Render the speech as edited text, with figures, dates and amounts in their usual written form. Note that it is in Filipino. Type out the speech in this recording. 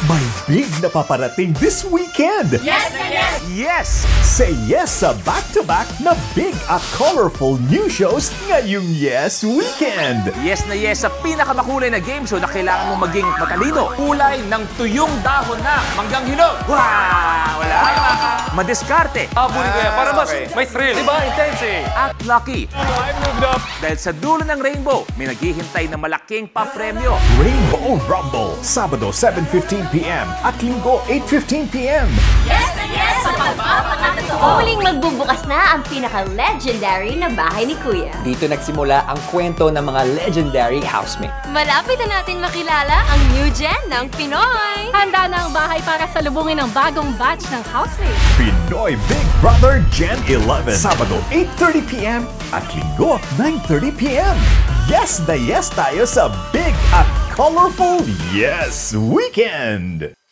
May big na paparating this weekend! Yes na yes! Yes! Say yes sa back-to-back na big at colorful new shows ngayong Yes Weekend! Yes na yes sa pinakamakulay na game show na kailangan mong maging matalino. Kulay ng tuyong dahon na manggang hinog. Wow! Wala! Madiskarte. Habulin ko yan para mas may thrill. Diba? Intense eh. At lucky. I moved up. Dahil sa dulo ng rainbow, may naghihintay na malaking papremyo. Rainbow Rumble, Sabado 7:15 p.m. at Linggo 8:15 p.m. Yes na yes sa pagpapakatotoo! Muling magbubukas na ang pinaka-legendary na bahay ni Kuya. Dito nagsimula ang kwento ng mga legendary housemate. Malapit na natin makilala ang new gen ng Pinoy. Handa na ang bahay para salubungin ang bagong batch ng housemates. Pinoy Big Brother Gen 11, Sabado 8:30 p.m. at Linggo 9:30 p.m. Yes na yes tayo sa big at colorful Yes Weekend!